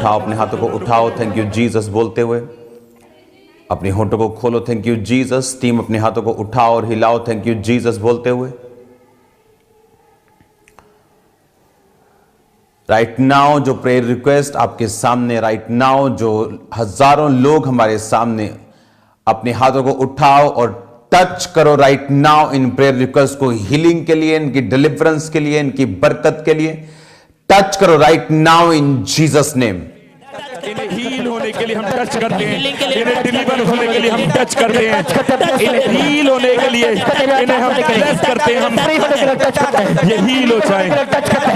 उठाओ, अपने हाथों को उठाओ, थैंक यू जीसस बोलते हुए। अपने होठों को खोलो, थैंक यू जीसस। टीम अपने हाथों को उठाओ और हिलाओ, थैंक यू जीसस बोलते हुए। राइट नाउ जो प्रेयर रिक्वेस्ट आपके सामने, राइट नाउ जो हजारों लोग हमारे सामने, अपने हाथों को उठाओ और टच करो right now in prayer request को, हीलिंग के लिए, इनकी डिलीवरेंस के लिए, इनकी बरकत के लिए। टच करो right now in Jesus name. इन्हें हील होने के लिए हम टच करते हैं, इन्हें डिलीवर होने के लिए हम टच करते हैं, इन्हें हील होने के लिए इन्हें हम ब्लेस करते हैं, हम ये हील हो जाए,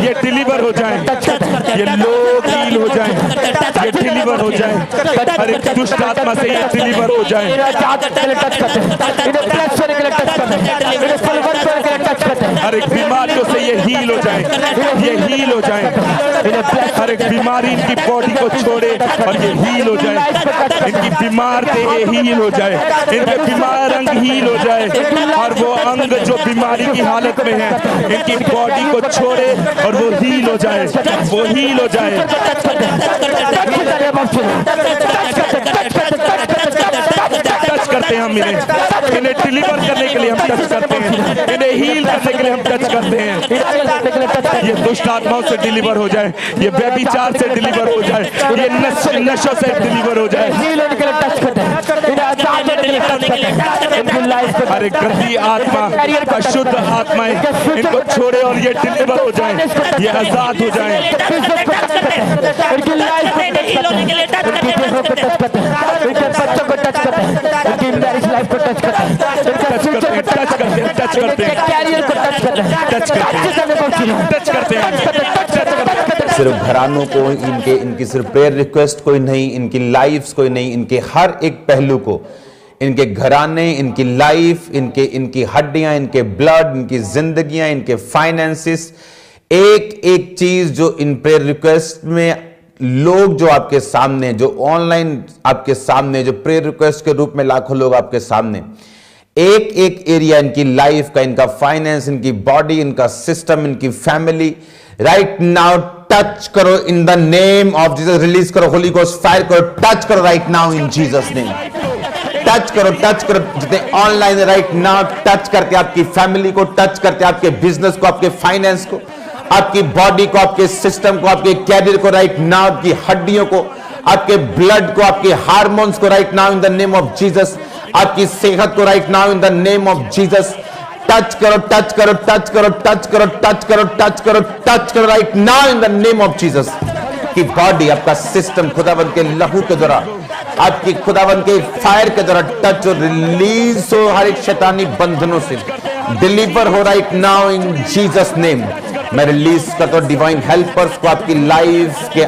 ये डिलीवर हो जाए, ये लोग हील हो जाए, ये डिलीवर हो जाए, हर एक दुष्ट आत्मा से ये डिलीवर हो जाए, हर एक बीमारियों से ये हील हो जाए, ये हील हो जाए, हर एक बीमारी इनकी बॉडी को छोड़े और ये हील हो जाए, इनकी बीमार थे ये हील हो जाए, इनके बीमार अंग हील हो जाए, और वो अंग जो बीमारी की हालत में है इनकी बॉडी को छोड़े और वो हील हो जाए, वो हील हो जाए। टच करते हैं हम इन्हें डिलीवर करने के लिए हम टच करते हैं, इन्हें हील करने के लिए हम टच करते हैं। ये दुष्ट आत्माओं से डिलीवर हो जाए, ये व्यभिचार से डिलीवर हो जाए, ये नशों से डिलीवर हो जाए, हर एक गंदी आत्मा, अशुद्ध आत्माएं इनको छोड़े और ये डिलीवर हो जाए, ये आजाद हो जाए। सिर्फ घरानों को, इनकी सिर्फ प्रेयर रिक्वेस्ट कोई नहीं, इनकी लाइफ्स कोई नहीं, इनके हर एक पहलू को, इनके घराने, इनकी लाइफ, इनकी हड्डियां, इनके ब्लड, इनकी जिंदगियां, इनके फाइनेंसिस, एक एक चीज जो इन प्रेयर रिक्वेस्ट में लोग जो आपके सामने, जो ऑनलाइन आपके सामने, जो प्रेयर रिक्वेस्ट के रूप में लाखों लोग आपके सामने, एक एक एरिया इनकी लाइफ का, इनका फाइनेंस, इनकी बॉडी, इनका सिस्टम, इनकी फैमिली, राइट नाउ टच करो in the name of Jesus. Release करो होली गोस्ट फायर करो, टच करो right now in Jesus name. Touch करो जितने ऑनलाइन राइट नाउ टच करके आपकी फैमिली को, टच करके आपके बिजनेस को, आपके फाइनेंस को, आपकी बॉडी को, आपके सिस्टम को, आपके कैरियर को, राइट नाउ आपकी हड्डियों को, आपके ब्लड को, आपके हार्मोन्स को, right now in the name of Jesus. आपकी सेहत को, right now in the name of Jesus. Touch करो, टच करो, टच करो, टच करो, टच करो, टच करो, टच करो right now in the name of Jesus. की बॉडी, आपका सिस्टम खुदावंद के लहू के द्वारा, आपकी खुदावंद के फायर के द्वारा टच और रिलीज हो, हर एक शैतानी बंधनों से डिलीवर हो right now in Jesus name. मैं रिलीज करता हूं डिवाइन हेल्पर्स को आपकी लाइफ के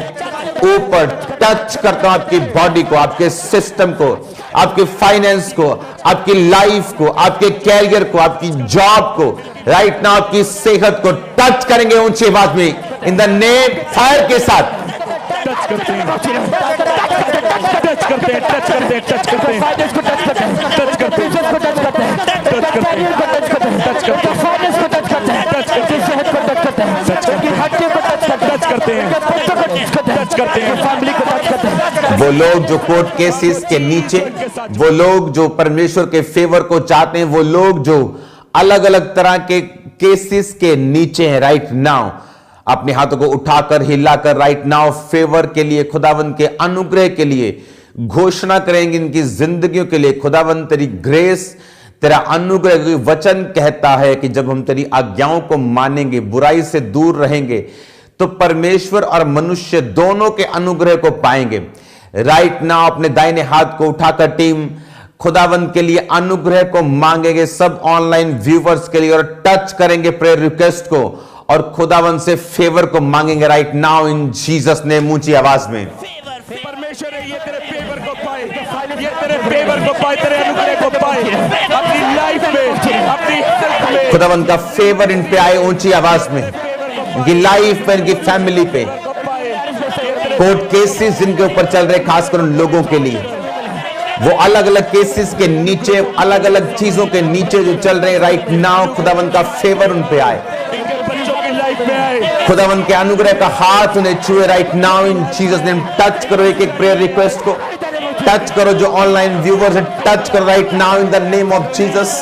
ऊपर, टच करता हूं आपकी बॉडी को, आपके सिस्टम को, आपके फाइनेंस को, आपकी लाइफ को, आपके कैरियर को, आपकी जॉब को, राइट नाउ आपकी सेहत को टच करेंगे ऊंची आवाज में इन द नेम फायर के साथ। टच करते हैं, टच करते हैं, टच करते हैं, टच करते हैं, टच करते हैं, टच करते हैं, टच करते हैं, टच करते हैं, टच करते हैं, टच करते हैं, टच करते हैं, टच करते हैं, फैमिली को टच करते हैं। वो लोग जो कोर्ट केसेस के नीचे, वो लोग जो परमेश्वर के फेवर को चाहते हैं, वो लोग जो अलग अलग तरह के केसेस के नीचे हैं, राइट नाउ अपने हाथों को उठाकर, हिलाकर, राइट नाउ फेवर के लिए, खुदावंद के अनुग्रह के लिए घोषणा करेंगे इनकी जिंदगियों के लिए। खुदावंद तेरी ग्रेस, तेरा अनुग्रह, वचन कहता है कि जब हम तेरी आज्ञाओं को मानेंगे, बुराई से दूर रहेंगे, तो परमेश्वर और मनुष्य दोनों के अनुग्रह को पाएंगे। राइट नाउ अपने दाहिने हाथ को उठाकर टीम खुदावंद के लिए अनुग्रह को मांगेंगे, सब ऑनलाइन व्यूवर्स के लिए, और टच करेंगे प्रेयर रिक्वेस्ट को और खुदावंद से फेवर को मांगेंगे right now in Jesus name, ऊंची आवाज में। परमेश्वर है, ये तेरे फेवर को पाए, ये तेरे फेवर को पाए, तेरे अनुग्रह को पाए अपनी लाइफ में, अपनी हेल्थ में। खुदावंद का फेवर इन पे आए ऊंची आवाज में, इनकी लाइफ पे, इनकी फैमिली पे। कोर्ट केसेस जिनके ऊपर चल रहे, खासकर उन लोगों के लिए, वो अलग अलग केसेस के नीचे, अलग अलग चीजों के नीचे जो चल रहे, राइट नाउ खुदावंद का फेवर उन पे आए। लाइफ में आए। खुदावन के अनुग्रह का हाथ उन्हें छुए right now in Jesus name. Touch करो एक एक प्रेयर रिक्वेस्ट को, टच करो जो ऑनलाइन व्यूवर्स है, टच करो right now in the name of Jesus.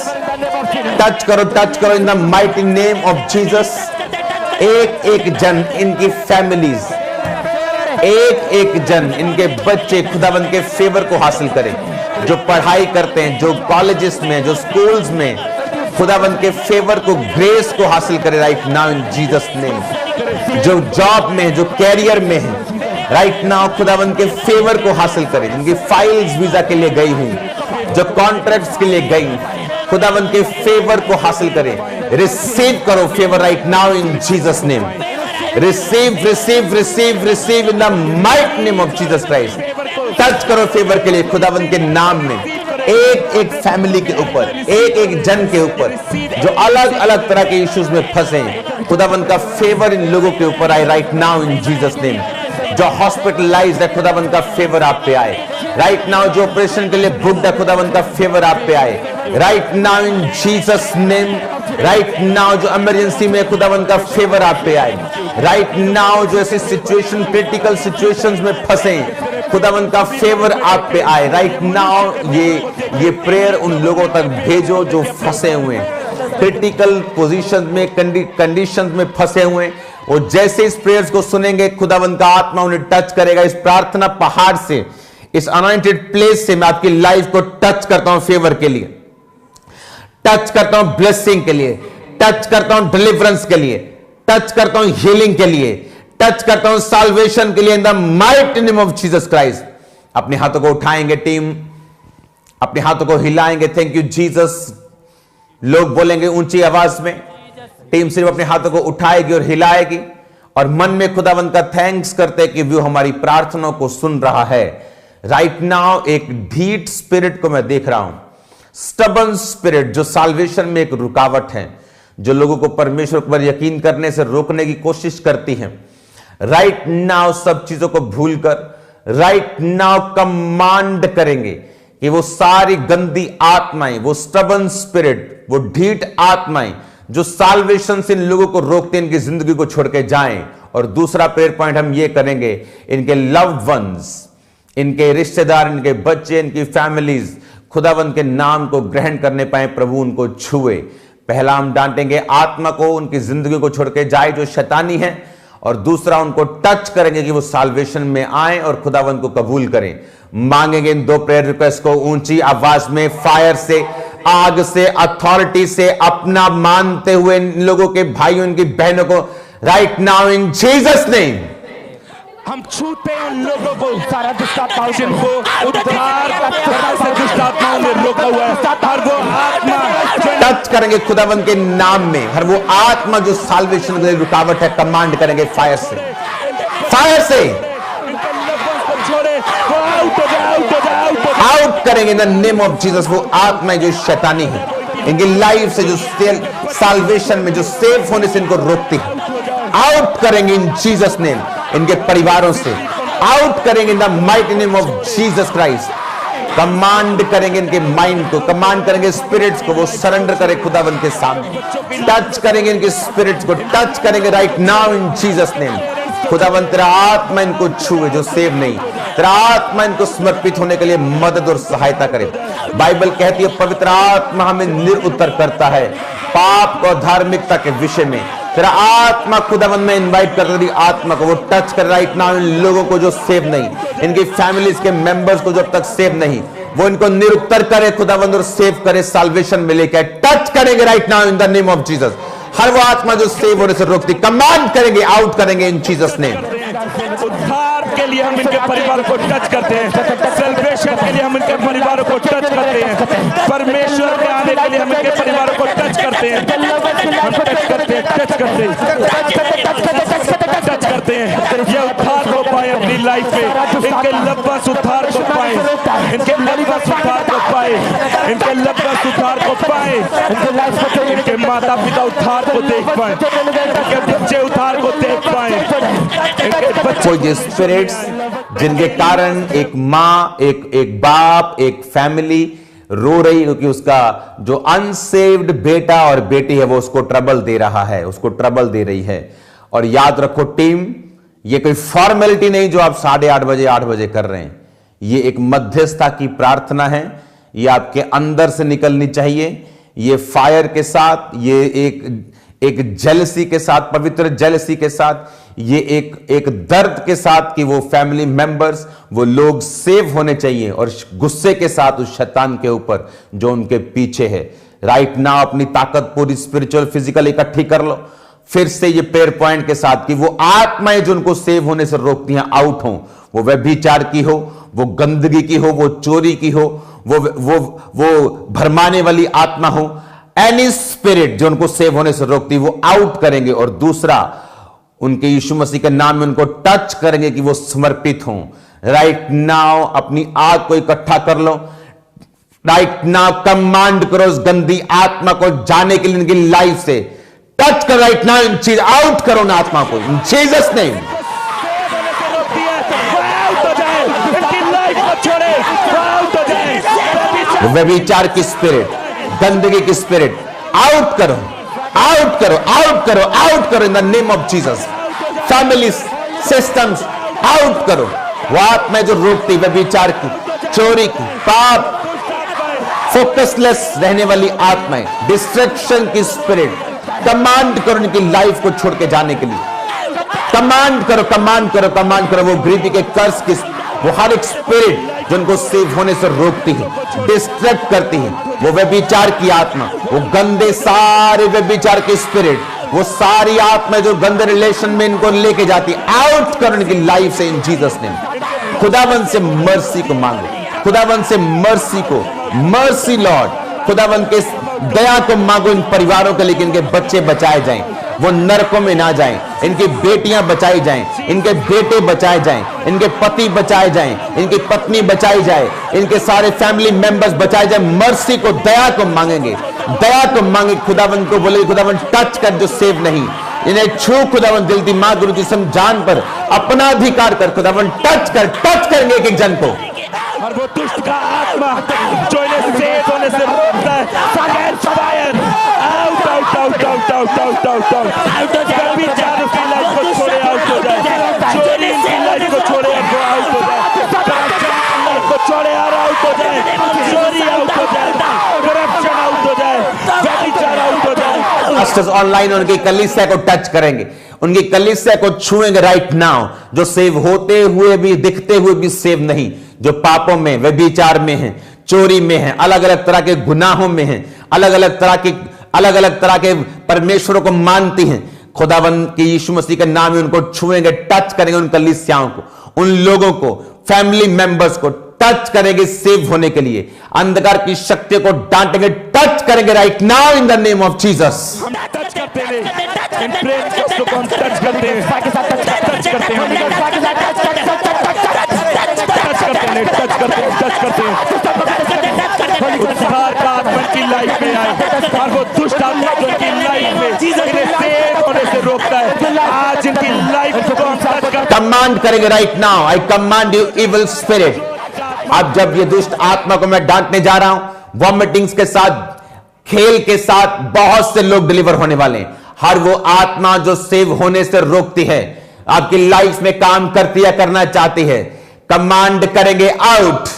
Touch करो in the mighty name of Jesus. एक एक जन, इनकी फैमिलीज, एक एक जन, इनके बच्चे खुदावन के फेवर को हासिल करें। जो पढ़ाई करते हैं, जो कॉलेजेस में, जो स्कूल्स में, खुदावन के फेवर को, ग्रेस को हासिल करे right now in Jesus name. जो जॉब में, जो कैरियर में है राइट नाउ, खुदावन के फेवर को हासिल करें। जिनकी फाइल्स वीजा के लिए गई हुई, जो कॉन्ट्रैक्ट्स के लिए गई, खुदावन के फेवर को हासिल करें। रिसीव करो favour right now in Jesus name. Receive receive receive receive in the mighty name of Jesus Christ. Touch करो फेवर के लिए खुदावन के नाम में। एक एक फैमिली के ऊपर, एक एक जन के ऊपर जो अलग अलग तरह के इश्यूज में फंसे हैं, खुदावन का फेवर इन लोगों के ऊपर आए right now in Jesus name. जो हॉस्पिटलाइज्ड है, खुदावन का फेवर आप पे आए राइट नाउ। जो ऑपरेशन के लिए बुक्ड है, खुदावन का फेवर आप पे आए right now in Jesus name. Right now जो इमरजेंसी में, खुदावन का फेवर आप पे आए राइट नाउ। जो ऐसी सिचुएशन, क्रिटिकल सिचुएशंस में फंसे, खुदावन का फेवर आप पे आए राइट नाउ। ये प्रेयर उन लोगों तक भेजो जो फंसे हुए हैं, क्रिटिकल पोजीशन में, कंडीशन में फंसे हुए हैं। और जैसे इस प्रेयर्स को सुनेंगे, खुदावन का आत्मा उन्हें टच करेगा। इस प्रार्थना पहाड़ से, इस अनॉइंटेड प्लेस से मैं आपकी लाइफ को टच करता हूं फेवर के लिए, टच करता हूं ब्लेसिंग के लिए, टच करता हूं डिलीवरेंस के लिए, टच करता हूं हीलिंग के लिए, टच करता हूं साल्वेशन के लिए इन the mighty name of Jesus Christ. अपने हाथों को उठाएंगे टीम, अपने हाथों को हिलाएंगे। Thank you Jesus. लोग बोलेंगे ऊंची आवाज में, टीम सिर्फ अपने हाथों को उठाएगी और हिलाएगी और मन में खुदावन का थैंक्स करते कि वो हमारी प्रार्थनाओं को सुन रहा है राइट नाउ। एक ढीठ स्पिरिट को मैं देख रहा हूं, स्टबर्न स्पिरिट, जो साल्वेशन में एक रुकावट है, जो लोगों को परमेश्वर पर यकीन करने से रोकने की कोशिश करती है राइट नाउ। सब चीजों को भूलकर राइट नाउ कमांड करेंगे कि वो सारी गंदी आत्माएं, वो स्टबर्न स्पिरिट, वो ढीठ आत्माएं जो साल्वेशन से इन लोगों को रोकते हैं, इनकी जिंदगी को छोड़ के जाएं। और दूसरा प्रेयर पॉइंट हम ये करेंगे, इनके लव्ड वंस, इनके रिश्तेदार, इनके बच्चे, इनकी फैमिलीज खुदावंद के नाम को ग्रहण करने पाए, प्रभु उनको छुए। पहला हम डांटेंगे आत्मा को, उनकी जिंदगी को छोड़ के जाए जो शैतानी है, और दूसरा उनको टच करेंगे कि वो साल्वेशन में आए और खुदावंद को कबूल करें। मांगेंगे इन दो प्रेयर रिक्वेस्ट को ऊंची आवाज में, फायर से, आग से, अथॉरिटी से, अपना मानते हुए इन लोगों के भाइयों, इनकी बहनों को right now in Jesus name हम छूते हैं उन लोगों को, सारा दुष्ट आत्माओं जिनको उद्धार से दुष्ट आत्माओं ने रोका हुआ है, हर वो आत्मा टच करेंगे खुदावंद के नाम में। हर वो आत्मा जो साल्वेशन के लिए रुकावट है, कमांड करेंगे फायर से, फायर से छोड़े, वो आउट करेंगे इन द नेम ऑफ जीसस। वो आत्मा जो शैतानी है, इनकी लाइफ से, जो साल्वेशन में, जो सेफ होने से इनको रोकती है, आउट करेंगे इन जीसस नेम। इनके परिवारों से आउट करेंगे इन the mighty name of Jesus Christ. Command करेंगे इनके माइंड को, कमांड करेंगे स्पिरिट्स को, वो सरेंडर करे खुदावंद के सामने। टच करेंगे इनके स्पिरिट्स को, टच करेंगे right now in Jesus name. खुदावंद तेरा आत्मा इनको छुए जो सेव नहीं, तेरा आत्मा इनको समर्पित होने के लिए मदद और सहायता करे। बाइबल कहती है पवित्र आत्मा हमें निरुत्तर करता है पाप और धार्मिकता के विषय में। तेरा आत्मा खुदावंद में इनवाइट कर रही आत्मा को, वो टच कर राइट नाउ इन लोगों को जो सेव नहीं, इनकी फैमिलीज के मेंबर्स को जब तक सेव नहीं, वो इनको निरुत्तर करे खुदावंद और सेव करे, साल्वेशन में लेके टच करेंगे right now in the name of Jesus. हर वो आत्मा जो सेव होने से रोकती, कमांड करेंगे, आउट करेंगे इन जीसस नेम। उद्धार के लिए हम इनके परिवार को टच करते हैं, सेलिब्रेशन के लिए हम इनके परिवार को टच करते हैं, परमेश्वर के आने के लिए हम इनके परिवार को टच करते हैं, हम टच करते हैं, टच करते हैं, टच करते हैं। ये उद्धार को पाए अपनी लाइफ में, इनके लंबा उद्धार को पाए, इनके लंबा उद्धार को पाए, इनके लंबा उद्धार को पाए, इनके माता पिता उद्धार को देख पाए, इनके बच्चे उद्धार को देख पाए, इनके बच्चे स्पिरिट्स जिनके कारण एक माँ, एक बाप, एक फैमिली रो रही क्योंकि उसका जो अनसेव्ड बेटा और बेटी है वो उसको ट्रबल दे रहा है, उसको ट्रबल दे रही है। और याद रखो टीम, ये कोई फॉर्मेलिटी नहीं जो आप 8:30 बजे 8 बजे कर रहे हैं। ये एक मध्यस्थता की प्रार्थना है, ये आपके अंदर से निकलनी चाहिए। ये फायर के साथ, ये एक जेलसी के साथ, पवित्र जेलसी के साथ, ये एक दर्द के साथ कि वो फैमिली मेंबर्स, वो लोग सेव होने चाहिए, और गुस्से के साथ उस शैतान के ऊपर जो उनके पीछे है। राइट नाउ अपनी ताकत पूरी स्पिरिचुअल फिजिकल इकट्ठी कर लो, फिर से ये प्रेयर पॉइंट के साथ कि वो आत्माएं जो उनको सेव होने से रोकती हैं आउट हो। वो व्यभिचार की हो, वो गंदगी की हो, वो चोरी की हो, वो भरमाने वाली आत्मा हो, एनी स्पिरिट जो उनको सेव होने से रोकती वो आउट करेंगे। और दूसरा, उनके यीशु मसीह के नाम में उनको टच करेंगे कि वो समर्पित हों। राइट नाउ अपनी आग को इकट्ठा कर लो। राइट नाउ कमांड करो उस गंदी आत्मा को जाने के लिए इनकी लाइफ से। टच कर राइट नाउ इन चीज, आउट करो ना आत्मा को इन जीसस नेम। व्यभिचार की स्पिरिट, गंदगी की स्पिरिट आउट करो, आउट करो, आउट करो, आउट करो in the name of Jesus. Family systems out करो। वो आत्मा जो रोकती व्यभिचार की, चोरी की, पाप, फोकसलेस रहने वाली आत्माएं, डिस्ट्रैक्शन की स्पिरिट, कमांड करो उनकी लाइफ को छोड़ के जाने के लिए। कमांड करो, कमांड करो, कमांड करो। वो गरीबी के कर्ज की, वो हर एक स्पिरिट जो उनको सेव होने से रोकती है, डिस्ट्रैक्ट करती है, वो व्यभिचार की आत्मा, वो गंदे सारे व्यभिचार की स्पिरिट, वो सारी आत्मा जो गंदे रिलेशन में इनको लेके जाती है, आउट करो इनकी लाइफ से इन जीसस नेम। खुदावन से मर्सी को मांगो, खुदावन से मर्सी को, मर्सी लॉर्ड। खुदावन के दया को मांगो इन परिवारों के लिए कि इनके बच्चे बचाए जाएं, वो नरकों में ना जाएं, इनकी बेटियां बचाई जाएं, इनके बेटे बचाए जाएं, इनके पति बचाए जाएं, इनकी पत्नी बचाई जाए, इनके सारे फैमिली मेंबर्स बचाए जाएं। मर्सी को, दया को मांगेंगे, दया को मांगे। खुदावन को बोले खुदावन टच कर जो सेव नहीं, इन्हें छू खुदावन दिल दिमाग गुरु जिस्म जान पर अपना अधिकार कर। खुदावन टच कर, टच करेंगे एक एक जन को। और वो दुष्ट का आत्मा जो इन्हें सेव होने से रोकता है, fire out out out out out out out out. व्यभिचार की लाइफ को छोड़े, आउट हो जाए। चोरी की लाइफ को छोड़े और वो आउट हो जाए। करप्शन लाइफ को छोड़े और आउट हो जाए। चोरी आउट हो जाए, करप्शन आउट हो जाए, व्यभिचार आउट हो जाए। पास्टर्स ऑनलाइन उनकी कलीसिया को टच करेंगे, उनकी कलीसिया को छुएंगे राइट नाउ, जो सेव होते हुए भी, दिखते हुए भी सेव नहीं, जो पापों में, व्यभिचार में हैं, चोरी में हैं, अलग अलग तरह के गुनाहों में हैं, अलग अलग तरह के परमेश्वरों को मानती हैं। खुदावन के यीशु मसीह के नाम में उनको छुएंगे, टच करेंगे उन कलीसियाओं को, उन लोगों को, फैमिली मेंबर्स को टच करेंगे सेव होने के लिए। अंधकार की शक्तियों को डांटेंगे, टच करेंगे right now in the name of Jesus. Touch करते हैं इन प्रेम को, हम टच करते हैं, टच करते हैं, टच करते हैं। उद्धार का आत्मा की लाइफ में आए और वो दुष्ट आत्मा जो इनकी लाइफ में इन्हें सेव होने से रोकता है, आज इनकी लाइफ को हम टच करते हैं। कमांड करेंगे right now, I command you evil spirit. अब जब ये दुष्ट आत्मा को मैं डांटने जा रहा हूं, वॉमिटिंग्स के साथ, खेल के साथ बहुत से लोग डिलीवर होने वाले हैं। हर वो आत्मा जो सेव होने से रोकती है, आपकी लाइफ में काम करती है, करना चाहती है, कमांड करेंगे out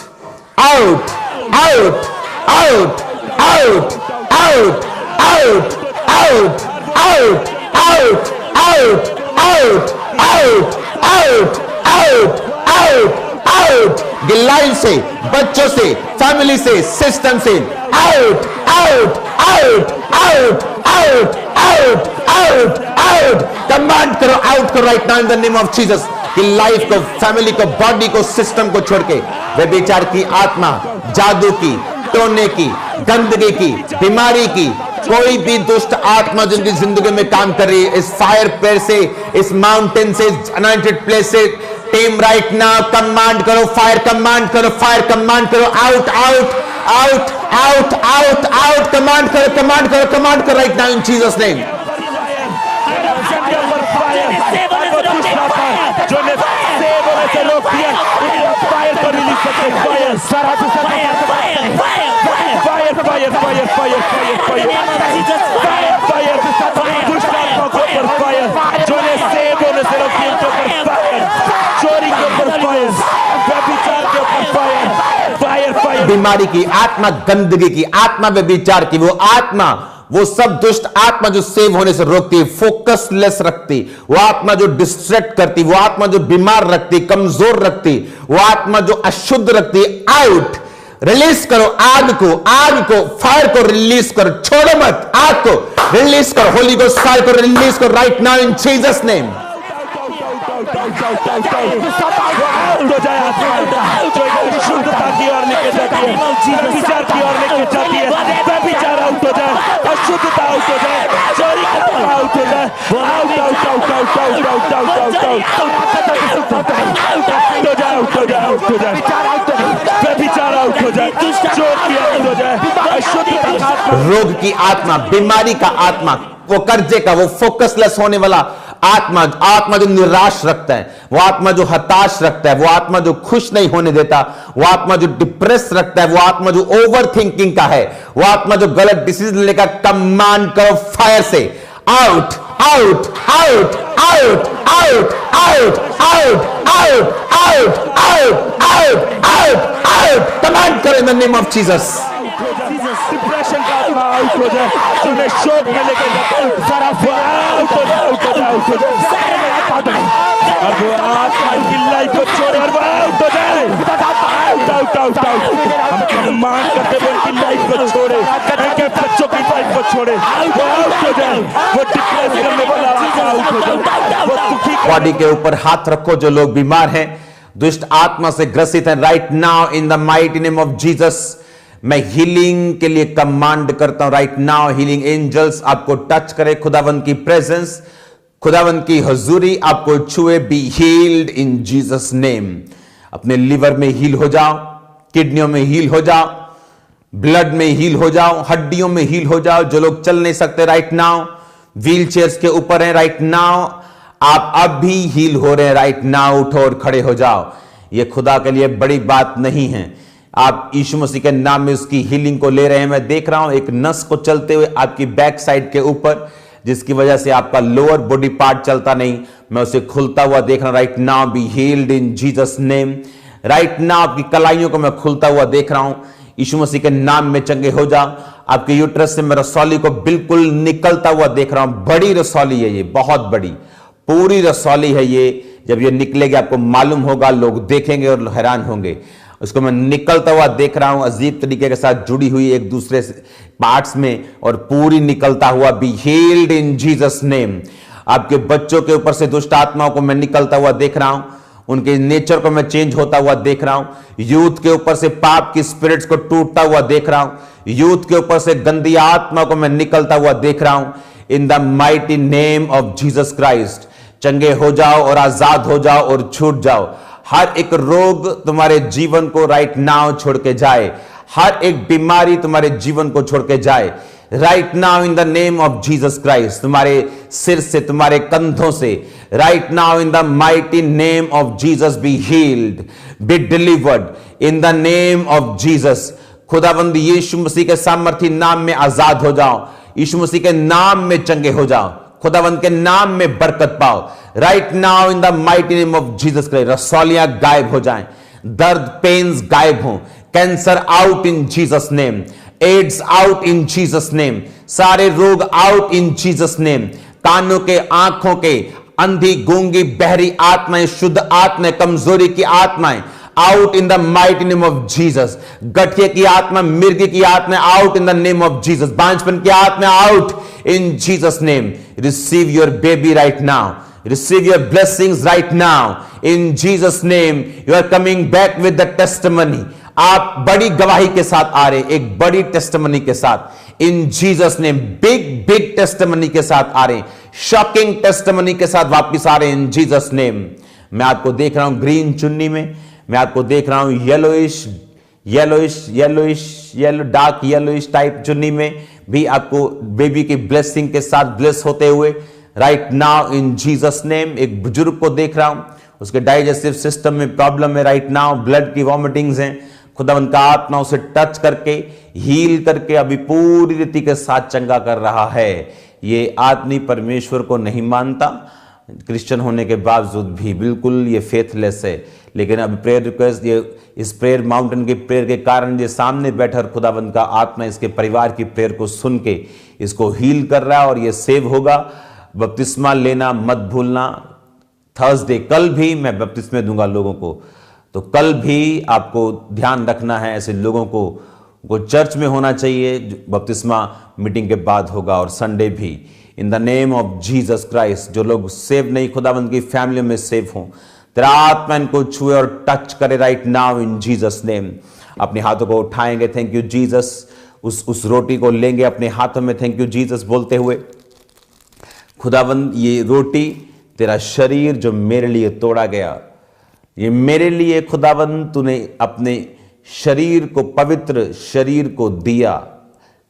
out out out out out out out out out out out out out out out out. Life से, बच्चों से, फैमिली से, सिस्टम से out out out out out out out out. Command करो, आउट करो right now in the name of Jesus. कि life को, family को, बॉडी को, सिस्टम को छोड़ के व्यभिचार की आत्मा, जादू की, टोने की, गंदगी की, बीमारी की, कोई भी दुष्ट आत्मा जिनकी जिंदगी में काम कर रही है, इस फायर प्लेस से, इस माउंटेन से, अनॉइंटेड प्लेस से, टीम राइट नाउ कमांड करो, फायर कमांड करो, फायर कमांड करो, out out out out out out. Command करो, कमांड करो, कमांड करो right now in Jesus name. जो ने सेव होने से रोक दिया, फायर को रिलीज करते, फायर सारा fire fire fire fire fire fire fire fire दुष्ट आत्मा को ऊपर फायर, जो ने बीमारी की, आत्मा गंदगी की, आत्मा व्यभिचार की, वो आत्मा, वो सब दुष्ट आत्मा जो सेव होने से रोकती, फोकसलेस रखती, वो आत्मा जो डिस्ट्रैक्ट करती, वो आत्मा जो बीमार रखती, कमजोर रखती, वो आत्मा जो अशुद्ध रखती, आउट, रिलीज करो आग को, फायर को रिलीज करो, छोड़ो मत, आग को रिलीज करो, होली गोस्ट फायर को रिलीज करो right now in Jesus name. तो जाए आत्मा जो शुद्धता की ओर लेके जाती है, विचार की ओर लेके जाती है, विचार आउट हो जाए, अशुद्धता आउट हो जाए, चोरी का आउट हो जाए, out out out out out out out out हो जाए, आउट हो जाए, आउट हो जाए, विचार आउट हो जाए, चोर की आउट हो जाए, अशुद्धता का आत्मा, रोग की आत्मा, बीमारी का आत्मा, वो कर्जे का, वो फोकसलेस होने वाला आत्मा जो निराश रखता है, वो आत्मा जो हताश रखता है, वो आत्मा जो खुश नहीं होने देता, वो आत्मा जो डिप्रेस रखता है, वो आत्मा जो ओवर थिंकिंग का है, वो आत्मा जो गलत डिसीजन लेकर, कमांड करो फायर से, out out out out out out out out out out out out out, command करो in the name of Jesus. Depression का आत्मा आउट हो जाए, तुम्हें शोक में लेके सारा आउट हो जाए, आउट हो जाए, आउट हो जाए, और वो आत्मा की लाइफ को छोड़े, और वो आउट हो जाए, आउट आउट आउट आउट, हम कमांड करते हुए उनकी लाइफ को छोड़े, उनके बच्चों की लाइफ को छोड़े, वो आउट हो जाए, वो डिप्रेस करने वाला आउट हो जाए, वो दुखी। बॉडी के ऊपर हाथ रखो जो लोग बीमार हैं, दुष्ट आत्मा से ग्रसित हैं, right now in the mighty name of Jesus मैं हीलिंग के लिए कमांड करता हूं। राइट नाउ हीलिंग एंजल्स आपको टच करे, खुदावंद की प्रेजेंस, खुदावंद की हजूरी आपको छुए। Be healed in Jesus name. अपने लिवर में हील हो जाओ, किडनियों में हील हो जाओ, ब्लड में हील हो जाओ, हड्डियों में हील हो जाओ। जो लोग चल नहीं सकते राइट नाउ, व्हील चेयर्स के ऊपर हैं, राइट नाउ आप अब भी हील हो रहे हैं। राइट नाउ उठो और खड़े हो जाओ। यह खुदा के लिए बड़ी बात नहीं है। आप यीशु मसीह के नाम में उसकी हीलिंग को ले रहे हैं। मैं देख रहा हूं एक नस को चलते हुए आपकी बैक साइड के ऊपर, जिसकी वजह से आपका लोअर बॉडी पार्ट चलता नहीं, मैं उसे खुलता हुआ देख रहा हूं। Right now be healed in Jesus name. Right now आपकी कलाइयों को मैं खुलता हुआ देख रहा हूं। यीशु मसीह के नाम में चंगे हो जाओ। आपके यूट्रस से मैं रसौली को बिल्कुल निकलता हुआ देख रहा हूं। बड़ी रसौली है ये, बहुत बड़ी पूरी रसौली है ये। जब ये निकलेगी आपको मालूम होगा, लोग देखेंगे और हैरान होंगे। उसको मैं निकलता हुआ देख रहा हूं, अजीब तरीके के साथ जुड़ी हुई एक दूसरे पार्ट्स में, और पूरी निकलता हुआ। Be healed in Jesus name. आपके बच्चों के ऊपर से दुष्ट आत्माओं को मैं निकलता हुआ देख रहा हूं, उनके नेचर को मैं चेंज होता हुआ देख रहा हूं। यूथ के ऊपर से पाप की स्पिरिट्स को टूटता हुआ देख रहा हूं। यूथ के ऊपर से गंदी आत्मा को मैं निकलता हुआ देख रहा हूं। In the mighty name of Jesus Christ चंगे हो जाओ और आजाद हो जाओ और छूट जाओ। हर एक रोग तुम्हारे जीवन को राइट नाउ छोड़ के जाए। हर एक बीमारी तुम्हारे जीवन को छोड़ के जाए। Right now in the name of Jesus Christ, तुम्हारे सिर से, तुम्हारे कंधों से, right now in the mighty name of Jesus be healed, be delivered in the name of Jesus. खुदावंद यीशु मसीह के सामर्थी नाम में आजाद हो जाओ। यीशु मसीह के नाम में चंगे हो जाओ। खुदावंद के नाम में बरकत पाओ। Right now in the mighty name of Jesus Christ रसौलियां गायब हो जाएं, दर्द पेन्स गायब हो, cancer out in Jesus name, AIDS out in Jesus name, सारे रोग आउट इन जीसस नेम। कानों के, आंखों के, अंधी, गूंगी, बहरी आत्माएं, शुद्ध आत्माएं, कमजोरी की आत्माएं out in the mighty name of Jesus. गठिया की आत्मा, मिर्गी की आत्मा out in the name of Jesus. बांझपन की आत्मा out in Jesus name. Receive your baby right now. Receive your blessings right now. In Jesus name, you are coming back with the testimony. आप बड़ी गवाही के साथ आ रहे हैं, एक बड़ी टेस्टिमनी के साथ। In Jesus name, big testimony के साथ आ रहे हैं, शॉकिंग टेस्टिमनी के साथ वापिस आ रहे हैं। In Jesus name, मैं आपको देख रहा हूं ग्रीन चुन्नी में, मैं आपको देख रहा हूं येलो डार्क येलोइश टाइप चुन्नी में भी आपको बेबी की ब्लेसिंग के साथ ब्लेस होते हुए। Right now in Jesus name. एक बुजुर्ग को देख रहा हूं, उसके डाइजेस्टिव सिस्टम में प्रॉब्लम है। राइट नाउ ब्लड की वॉमिटिंग्स हैं। खुदावंद का आत्मा उसे टच करके, हील करके अभी पूरी रीति के साथ चंगा कर रहा है। ये आदमी परमेश्वर को नहीं मानता, क्रिश्चियन होने के बावजूद भी बिल्कुल ये फेथलेस है, लेकिन अब प्रेयर रिक्वेस्ट, ये इस प्रेयर माउंटेन के प्रेयर के कारण ये सामने बैठा खुदावंद का आत्मा इसके परिवार की प्रेयर को सुन के इसको हील कर रहा है और ये सेव होगा। बपतिस्मा लेना मत भूलना। थर्सडे कल भी मैं बपतिस्मे दूंगा लोगों को, तो कल भी आपको ध्यान रखना है। ऐसे लोगों को चर्च में होना चाहिए, बपतिस्मा मीटिंग के बाद होगा, और संडे भी इन the name of Jesus Christ. जो लोग सेव नहीं खुदावंद की फैमिली में सेव हों, तेरा आत्मा इनको छुए और टच करे right now in Jesus name. अपने हाथों को उठाएंगे, थैंक यू जीसस। उस रोटी को लेंगे अपने हाथों में, थैंक यू जीसस बोलते हुए, खुदावंद ये रोटी तेरा शरीर जो मेरे लिए तोड़ा गया, ये मेरे लिए खुदावंद तूने अपने शरीर को, पवित्र शरीर को दिया।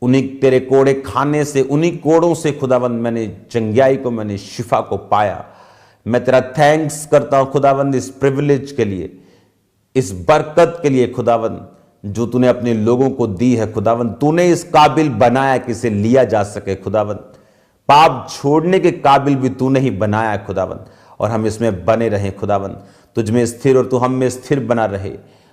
उन्हीं तेरे कोड़े खाने से, उन्हीं कोड़ों से खुदावंद मैंने चंगाई को, मैंने शिफा को पाया। मैं तेरा थैंक्स करता हूं खुदावंद इस प्रिविलेज के लिए, इस बरकत के लिए खुदावंद जो तूने अपने लोगों को दी है। खुदावंद तूने इस काबिल बनाया कि इसे लिया जा सके खुदावंद। पाप छोड़ने के काबिल भी तूने ही बनाया है खुदावंद, और हम इसमें बने रहे खुदावंद, तुझ में स्थिर और तू हम में स्थिर बना रहे।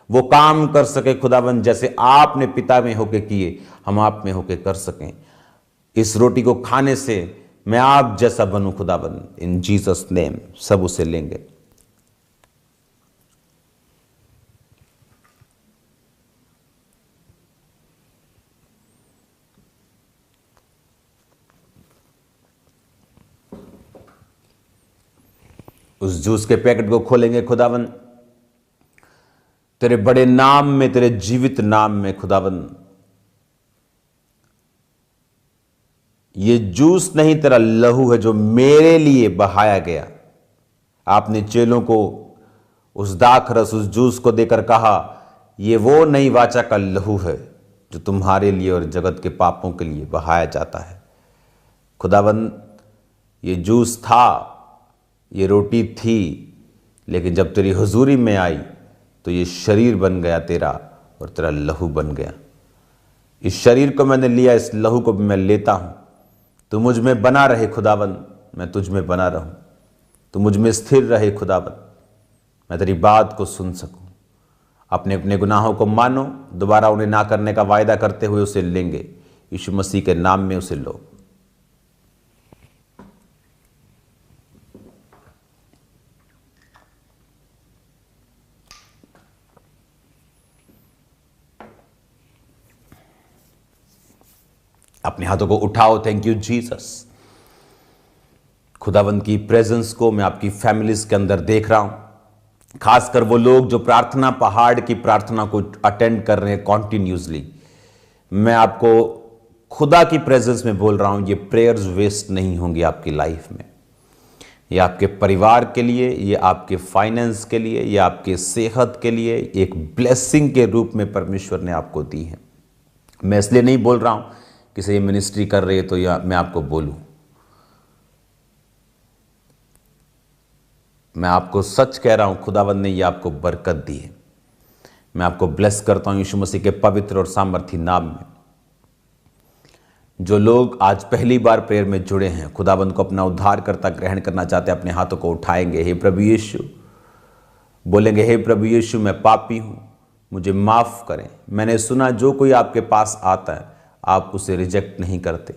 वो काम कर सके खुदावंद जैसे आपने पिता में होके किए, हम आप में होके कर सकें। इस रोटी को खाने से मैं आप जैसा बनूं खुदावंद, इन जीसस नेम। सब उसे लेंगे। उस जूस के पैकेट को खोलेंगे खुदावंद, तेरे बड़े नाम में, तेरे जीवित नाम में खुदावंद। ये जूस नहीं, तेरा लहू है जो मेरे लिए बहाया गया। आपने चेलों को उस दाखरस, उस जूस को देकर कहा, ये वो नई वाचा का लहू है जो तुम्हारे लिए और जगत के पापों के लिए बहाया जाता है। खुदावंद ये जूस था, ये रोटी थी, लेकिन जब तेरी हुजूरी में आई तो ये शरीर बन गया तेरा, और तेरा लहू बन गया। इस शरीर को मैंने लिया, इस लहू को भी मैं लेता हूं। तू मुझ में बना रहे खुदावंद, मैं तुझ में बना रहूं। तू मुझ में स्थिर रहे खुदावंद, मैं तेरी बात को सुन सकूं। अपने अपने गुनाहों को मानो, दोबारा उन्हें ना करने का वायदा करते हुए उसे लेंगे। यीशु मसीह के नाम में उसे लो। अपने हाथों को उठाओ, थैंक यू जीसस। खुदावंद की प्रेजेंस को मैं आपकी फैमिलीज के अंदर देख रहा हूं, खासकर वो लोग जो प्रार्थना पहाड़ की प्रार्थना को अटेंड कर रहे हैं कॉन्टिन्यूसली। मैं आपको खुदा की प्रेजेंस में बोल रहा हूं, ये प्रेयर्स वेस्ट नहीं होंगी आपकी लाइफ में। ये आपके परिवार के लिए, ये आपके फाइनेंस के लिए, ये आपके सेहत के लिए एक ब्लेसिंग के रूप में परमेश्वर ने आपको दी है। मैं इसलिए नहीं बोल रहा हूं किसी मिनिस्ट्री कर रही है तो या मैं आपको बोलूं, मैं आपको सच कह रहा हूं, खुदावंद ने ये आपको बरकत दी है। मैं आपको ब्लेस करता हूं यीशु मसीह के पवित्र और सामर्थी नाम में। जो लोग आज पहली बार प्रेयर में जुड़े हैं, खुदावंद को अपना उद्धारकर्ता ग्रहण करना चाहते हैं, अपने हाथों को उठाएंगे। हे प्रभु यीशु, बोलेंगे, हे प्रभु यीशु, मैं पापी हूं, मुझे माफ करें। मैंने सुना जो कोई आपके पास आता है आप उसे रिजेक्ट नहीं करते।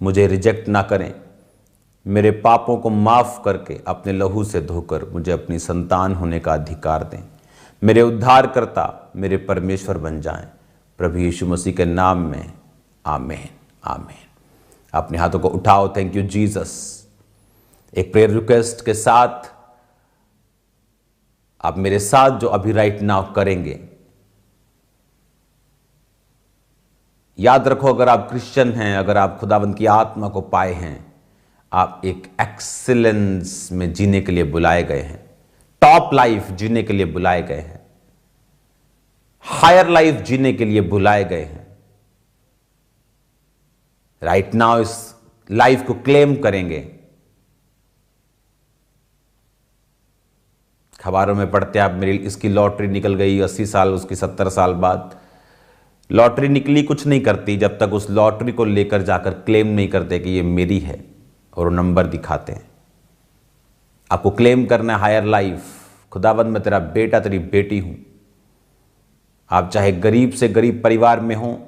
मुझे रिजेक्ट ना करें, मेरे पापों को माफ करके अपने लहू से धोकर मुझे अपनी संतान होने का अधिकार दें। मेरे उद्धारकर्ता, मेरे परमेश्वर बन जाएं। प्रभु यीशु मसीह के नाम में आमीन, आमीन। अपने हाथों को उठाओ, थैंक यू जीसस। एक प्रेयर रिक्वेस्ट के साथ आप मेरे साथ जो अभी राइट नाउ करेंगे, याद रखो, अगर आप क्रिश्चियन हैं, अगर आप खुदावंद की आत्मा को पाए हैं, आप एक एक्सीलेंस में जीने के लिए बुलाए गए हैं, टॉप लाइफ जीने के लिए बुलाए गए हैं, हायर लाइफ जीने के लिए बुलाए गए हैं। राइट नाउ इस लाइफ को क्लेम करेंगे। खबरों में पढ़ते आप, मेरी इसकी लॉटरी निकल गई 80 साल, उसकी 70 साल बाद। लॉटरी निकली कुछ नहीं करती जब तक उस लॉटरी को लेकर जाकर क्लेम नहीं करते कि ये मेरी है और नंबर दिखाते हैं। आपको क्लेम करना है हायर लाइफ। खुदावंद मैं तेरा बेटा तेरी बेटी हूं। आप चाहे गरीब से गरीब परिवार में हो,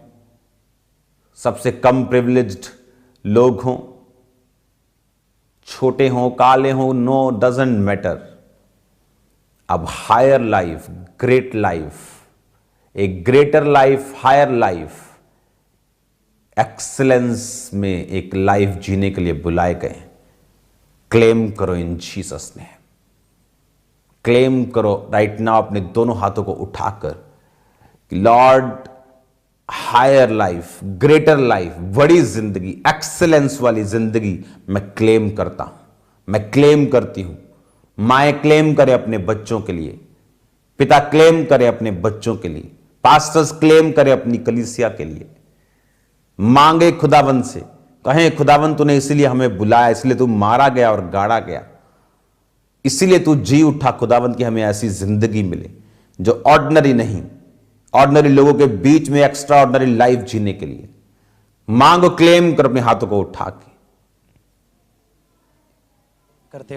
सबसे कम प्रिविलेज्ड लोग हों, छोटे हों काले हों, नो डजंट मैटर। अब हायर लाइफ, ग्रेट लाइफ, एक greater life, higher life, excellence में एक लाइफ जीने के लिए बुलाए गए। क्लेम करो इन जीसस ने। क्लेम करो राइट नाउ अपने दोनों हाथों को उठाकर कि lord higher life, greater life, बड़ी जिंदगी, एक्सीलेंस वाली जिंदगी मैं क्लेम करता हूं, मैं क्लेम करती हूं। माए क्लेम करे अपने बच्चों के लिए, पिता क्लेम करे अपने बच्चों के लिए, पास्टर्स क्लेम करे अपनी कलीसिया के लिए। मांगे खुदावंत से, कहें खुदावंत तूने इसीलिए हमें बुलाया, इसलिए तू मारा गया और गाड़ा गया, इसीलिए तू जी उठा खुदावंत की हमें ऐसी जिंदगी मिले जो ऑर्डिनरी नहीं, ऑर्डिनरी लोगों के बीच में एक्स्ट्रा ऑर्डिनरी लाइफ जीने के लिए। मांगो, क्लेम कर अपने हाथों को उठा के।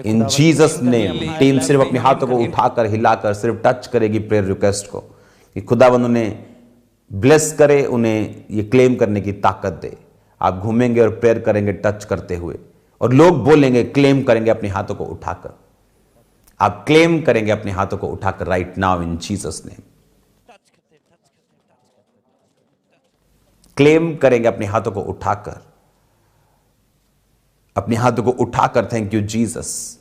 इन जीसस नेम टीम सिर्फ अपने हाथों को उठाकर हिलाकर सिर्फ टच करेगी प्रेयर रिक्वेस्ट को कि खुदावंद उन्हें ब्लेस करे, उन्हें ये क्लेम करने की ताकत दे। आप घूमेंगे और प्रेयर करेंगे टच करते हुए, और लोग बोलेंगे, क्लेम करेंगे अपने हाथों को उठाकर। आप क्लेम करेंगे अपने हाथों को उठाकर right now in Jesus name. Claim करेंगे अपने हाथों को उठाकर, अपने हाथों को उठाकर। Thank you Jesus.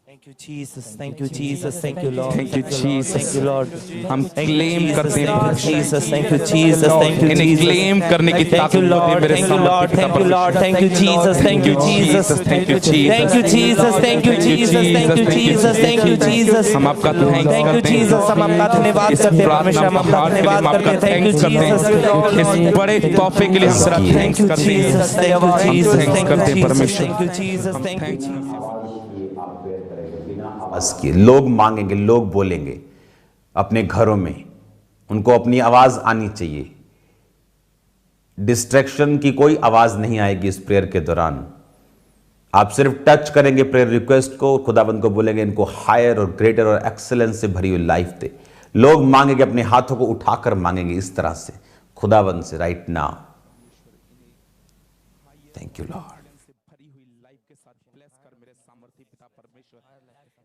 Thank you Jesus, thank you Jesus, thank you Lord, Thank you Jesus, thank you Lord। हम क्लेम करते हैं Jesus, thank you Jesus, thank you इन्हें Jesus। क्लेम करने की Thank ताकत you दे Lord, मेरे thank you Lord, thank you Lord, thank you Jesus, thank you Jesus, Thank you Jesus, thank you Jesus, thank you Jesus, thank you Jesus, thank you Jesus। हम आपका thanks Thank you करते हैं। Jesus, हम आपका धन्यवाद इस करते हैं प्रार्थना परमेश्वर, हम आपका के लिए धन्यवाद हम आपका करते हैं। Thank you थैंक्स करते हैं। Jesus, इस बड़े तोहफे के लिए हम तेरा thank थैंक्स you करते हैं। Jesus, thank you Jesus, thanks thank करते you हैं Jesus, परमेश्वर। thank you Jesus, thank you Jesus। आवाज किए लोग मांगेंगे, लोग बोलेंगे अपने घरों में, उनको अपनी आवाज आनी चाहिए। डिस्ट्रैक्शन की कोई आवाज नहीं आएगी इस प्रेयर के दौरान। आप सिर्फ टच करेंगे प्रेयर रिक्वेस्ट को, खुदाबंद को बोलेंगे इनको हायर और ग्रेटर और एक्सीलेंस से भरी हुई लाइफ दे। लोग मांगेंगे, अपने हाथों को उठाकर मांगेंगे इस तरह से खुदाबंद से right now. Thank you Lord. भरी हुई लाइफ के साथ ब्लेस कर मेरे सामर्थी पिता परमेश्वर।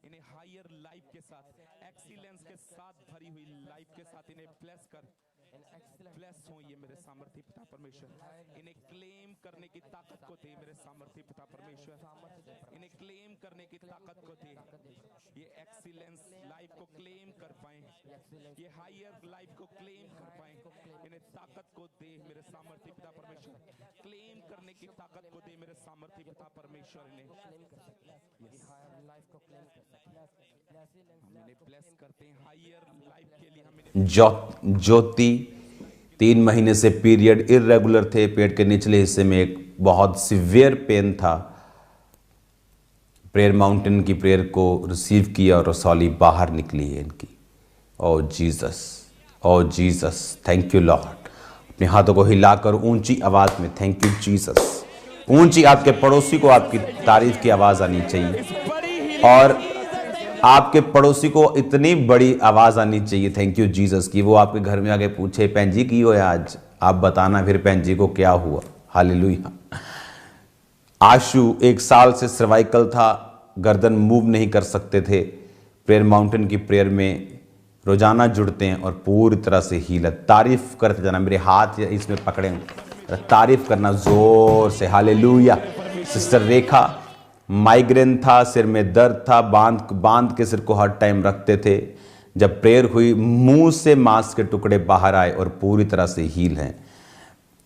इन्हें हायर लाइफ के साथ, एक्सीलेंस के साथ भरी हुई लाइफ के साथ इन्हें ब्लेस कर। ब्लेस हो ये मेरे सामर्थी पिता परमेश्वर। इन्हें क्लेम करने की ताकत को दे मेरे सामर्थी पिता परमेश्वर। इन्हें क्लेम करने की ताकत को दे। ये एक्सीलेंस लाइफ को क्लेम कर पाए, ये हायर लाइफ को क्लेम कर पाए। इन्हें ताकत को दे मेरे सामर्थी पिता परमेश्वर। क्लेम करने की ताकत को दे मेरे सामर्थी पिता परमेश्वर। इन्हें ब्लेस करते हैं हायर लाइफ के लिए। हम ज्योति 3 महीने से पीरियड इरेगुलर थे, पेट के निचले हिस्से में एक बहुत सिवियर पेन था। प्रेयर माउंटेन की प्रेयर को रिसीव किया और रसौली बाहर निकली है इनकी। Oh Jesus, oh Jesus, thank you lord. अपने हाथों को हिलाकर ऊंची आवाज में थैंक यू जीसस। ऊंची, आपके पड़ोसी को आपकी तारीफ की आवाज आनी चाहिए, और आपके पड़ोसी को इतनी बड़ी आवाज आनी चाहिए थैंक यू जीसस की वो आपके घर में आके पूछे पैन जी की होया आज, आप बताना फिर पैन जी को क्या हुआ। हालेलुया। आशु 1 साल से सर्वाइकल था, गर्दन मूव नहीं कर सकते थे। प्रेयर माउंटेन की प्रेयर में रोजाना जुड़ते हैं और पूरी तरह से हील। तारीफ करते जाना, मेरे हाथ इसमें पकड़े, तारीफ करना जोर से। हालेलुया। सिस्टर रेखा माइग्रेन था, सिर में दर्द था, बांध के सिर को हर टाइम रखते थे। जब प्रेयर हुई मुंह से मांस के टुकड़े बाहर आए और पूरी तरह से हील हैं।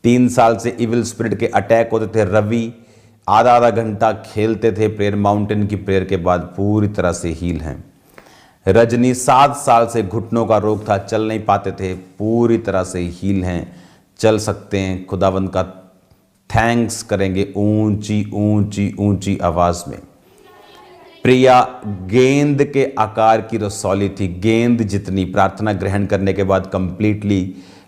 3 साल से इविल स्पिरिट के अटैक होते थे। रवि आधा घंटा खेलते थे प्रेयर माउंटेन की प्रेयर के बाद, पूरी तरह से हील हैं। रजनी 7 साल से घुटनों का रोग था, चल नहीं पाते थे, पूरी तरह से हील हैं, चल सकते हैं। खुदावंद का थैंक्स करेंगे ऊंची ऊंची ऊंची आवाज में। प्रिया गेंद के आकार की रसौली थी, गेंद जितनी। प्रार्थना ग्रहण करने के बाद कंप्लीटली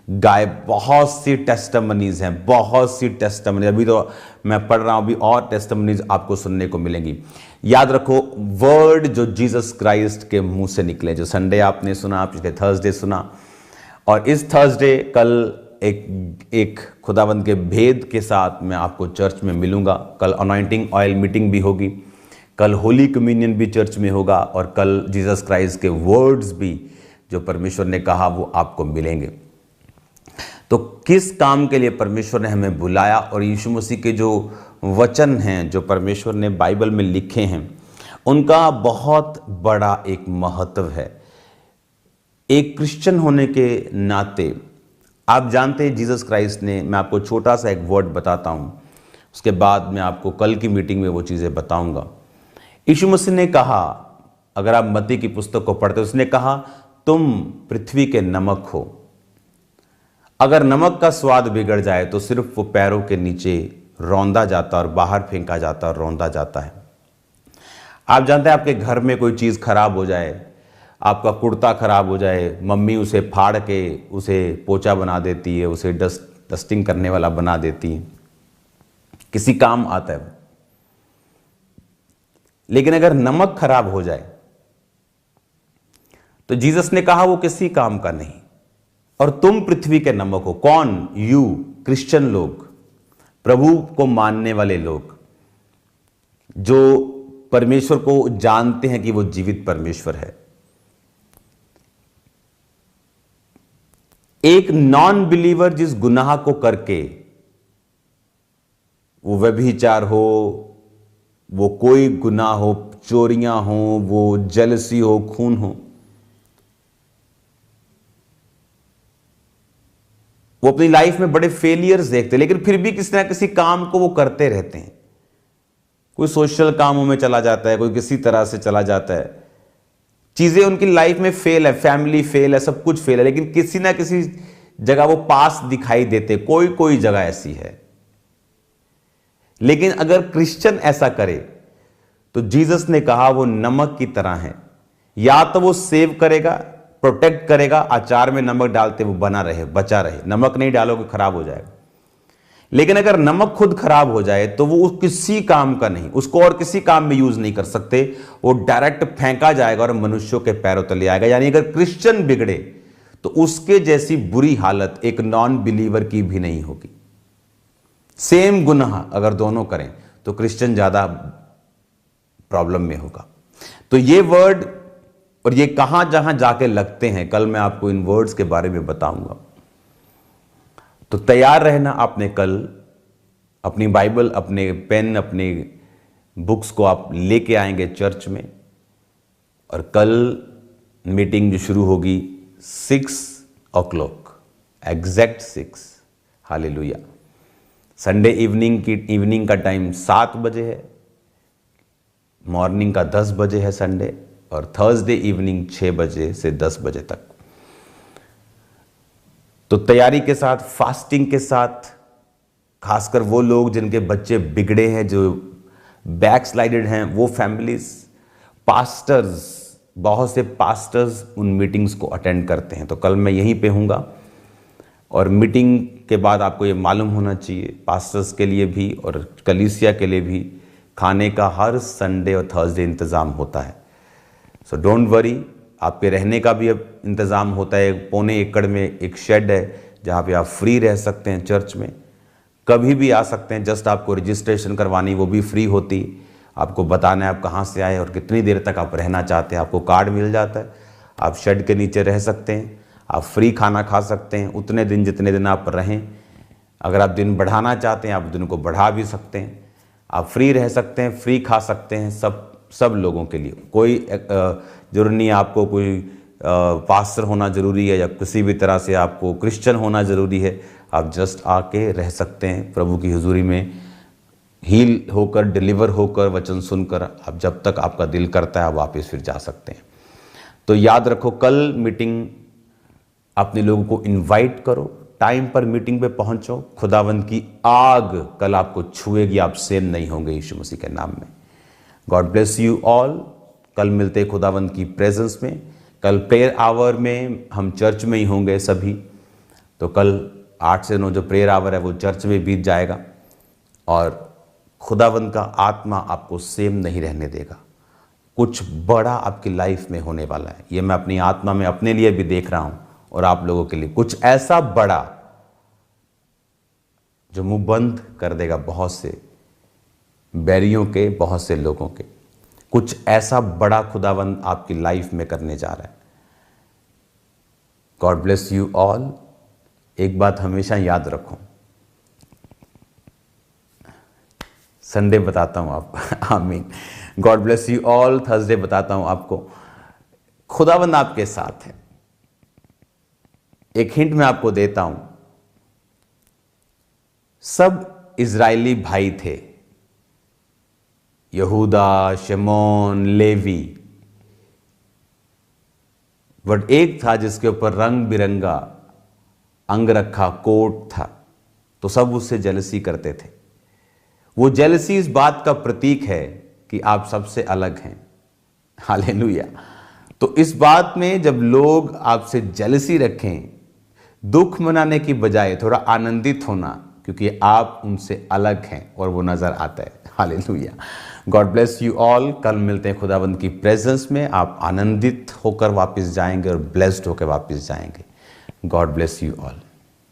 गाय। बहुत सी टेस्टिमनीज हैं, बहुत सी टेस्टिमनीज। अभी तो मैं पढ़ रहा हूं, अभी और टेस्टिमनीज आपको सुनने को मिलेंगी। याद रखो, वर्ड जो जीसस क्राइस्ट के मुंह से निकले, जो संडे आपने सुना, पिछले थर्सडे सुना, और इस थर्सडे कल एक खुदावंद के भेद के साथ मैं आपको चर्च में मिलूंगा। कल अनॉइंटिंग ऑयल मीटिंग भी होगी, कल होली कम्युनियन भी चर्च में होगा, और कल जीसस क्राइस्ट के वर्ड्स भी जो परमेश्वर ने कहा वो आपको मिलेंगे। तो किस काम के लिए परमेश्वर ने हमें बुलाया, और यीशु मसीह के जो वचन हैं जो परमेश्वर ने बाइबल में लिखे हैं, उनका बहुत बड़ा एक महत्व है। एक क्रिश्चियन होने के नाते आप जानते हैं जीसस क्राइस्ट ने, मैं आपको छोटा सा एक वर्ड बताता हूं, उसके बाद मैं आपको कल की मीटिंग में वो चीज़ें बताऊंगा। यीशु मसीह ने कहा, अगर आप मत्ती की पुस्तक को पढ़ते, उसने कहा तुम पृथ्वी के नमक हो। अगर नमक का स्वाद बिगड़ जाए तो सिर्फ वो पैरों के नीचे रौंदा जाता और बाहर फेंका जाता और रौंदा जाता है। आप जानते हैं, आपके घर में कोई चीज़ खराब हो जाए, आपका कुर्ता खराब हो जाए, मम्मी उसे फाड़ के उसे पोछा बना देती है, उसे डस्टिंग करने वाला बना देती है, किसी काम आता है। लेकिन अगर नमक खराब हो जाए तो जीसस ने कहा वो किसी काम का नहीं। और तुम पृथ्वी के नमक हो। कौन? यू क्रिश्चियन लोग, प्रभु को मानने वाले लोग, जो परमेश्वर को जानते हैं कि वो जीवित परमेश्वर है। एक नॉन बिलीवर जिस गुनाह को करके, वो व्यभिचार हो, वो कोई गुनाह हो, चोरियां हो, वो जेलसी हो, खून हो, वो अपनी लाइफ में बड़े फेलियर्स देखते, लेकिन फिर भी किसी ना किसी काम को वो करते रहते हैं। कोई सोशल कामों में चला जाता है, कोई किसी तरह से चला जाता है, चीजें उनकी लाइफ में फेल है, फैमिली फेल है, सब कुछ फेल है, लेकिन किसी ना किसी जगह वो पास दिखाई देते। कोई कोई जगह ऐसी है। लेकिन अगर क्रिश्चियन ऐसा करे तो जीसस ने कहा वो नमक की तरह है। या तो वो सेव करेगा, प्रोटेक्ट करेगा, अचार में नमक डालते वो बना रहे, बचा रहे। नमक नहीं डालोगे खराब हो जाएगा। लेकिन अगर नमक खुद खराब हो जाए तो वो किसी काम का नहीं, उसको और किसी काम में यूज नहीं कर सकते, वो डायरेक्ट फेंका जाएगा और मनुष्यों के पैरों तले आएगा। यानी अगर क्रिश्चियन बिगड़े तो उसके जैसी बुरी हालत एक नॉन बिलीवर की भी नहीं होगी। सेम गुनाह अगर दोनों करें तो क्रिश्चियन ज्यादा प्रॉब्लम में होगा। तो ये वर्ड और ये कहां जहां जाके लगते हैं, कल मैं आपको इन वर्ड्स के बारे में बताऊंगा। तो तैयार रहना। आपने कल अपनी बाइबल, अपने पेन, अपने बुक्स को आप लेके आएंगे चर्च में, और कल मीटिंग जो शुरू होगी 6 o'clock, exact 6। Hallelujah. Sunday evening का टाइम 7 बजे है, मॉर्निंग का 10 बजे है संडे, और थर्सडे इवनिंग 6 बजे से 10 बजे तक। तो तैयारी के साथ, फास्टिंग के साथ, खासकर वो लोग जिनके बच्चे बिगड़े हैं, जो बैकस्लाइडेड हैं, वो फैमिलीज, पास्टर्स, बहुत से पास्टर्स उन मीटिंग्स को अटेंड करते हैं। तो कल मैं यहीं पे हूँगा, और मीटिंग के बाद आपको ये मालूम होना चाहिए, पास्टर्स के लिए भी और कलीसिया के लिए भी खाने का हर संडे और थर्सडे इंतज़ाम होता है। सो डोंट वरी, आपके रहने का भी अब इंतज़ाम होता है। 1.25 एकड़ में एक शेड है जहाँ पे आप फ्री रह सकते हैं। चर्च में कभी भी आ सकते हैं, जस्ट आपको रजिस्ट्रेशन करवानी, वो भी फ्री होती। आपको बताना है आप कहाँ से आए और कितनी देर तक आप रहना चाहते हैं। आपको कार्ड मिल जाता है, आप शेड के नीचे रह सकते हैं, आप फ्री खाना खा सकते हैं उतने दिन जितने दिन आप रहें। अगर आप दिन बढ़ाना चाहते हैं आप दिन को बढ़ा भी सकते हैं। आप फ्री रह सकते हैं, फ्री खा सकते हैं, सब लोगों के लिए। कोई जरूरी नहीं आपको कोई पास्टर होना ज़रूरी है या किसी भी तरह से आपको क्रिश्चियन होना ज़रूरी है। आप जस्ट आके रह सकते हैं प्रभु की हुजूरी में, हील होकर, डिलीवर होकर, वचन सुनकर। आप जब तक आपका दिल करता है आप वापस फिर जा सकते हैं। तो याद रखो, कल मीटिंग अपने लोगों को इनवाइट करो, टाइम पर मीटिंग पे पहुंचो। खुदावंद की आग कल आपको छुएगी, आप सेम नहीं होंगे यीशु मसीह के नाम में। God bless you all. कल मिलते हैं खुदावंद की प्रेजेंस में। कल प्रेयर आवर में हम चर्च में ही होंगे सभी। तो कल 8 से 9 जो प्रेयर आवर है वो चर्च में बीत जाएगा और खुदावंद का आत्मा आपको सेम नहीं रहने देगा। कुछ बड़ा आपकी लाइफ में होने वाला है। ये मैं अपनी आत्मा में अपने लिए भी देख रहा हूं और आप लोगों के लिए कुछ ऐसा बड़ा जो मुंह बंद कर देगा बहुत से बैरियों के, बहुत से लोगों के। कुछ ऐसा बड़ा खुदावंद आपकी लाइफ में करने जा रहा है। God bless you all. एक बात हमेशा याद रखो, संडे बताता हूं आपको। आमीन। God bless you all. Thursday बताता हूं आपको। खुदावंद आपके साथ है। एक हिंट मैं आपको देता हूं। सब इजरायली भाई थे, यहूदा, शमोन, लेवी, बट एक था जिसके ऊपर रंग बिरंगा अंगरखा कोट था, तो सब उससे जेलसी करते थे। वो जेलसी इस बात का प्रतीक है कि आप सबसे अलग हैं। हालेलुया। तो इस बात में जब लोग आपसे जेलसी रखें, दुख मनाने की बजाय थोड़ा आनंदित होना, क्योंकि आप उनसे अलग हैं और वो नजर आता है। Hallelujah. God bless you all. कल मिलते हैं खुदावंद की प्रेजेंस में। आप आनंदित होकर वापस जाएंगे और ब्लेस्ड होकर वापस जाएंगे। God bless you all.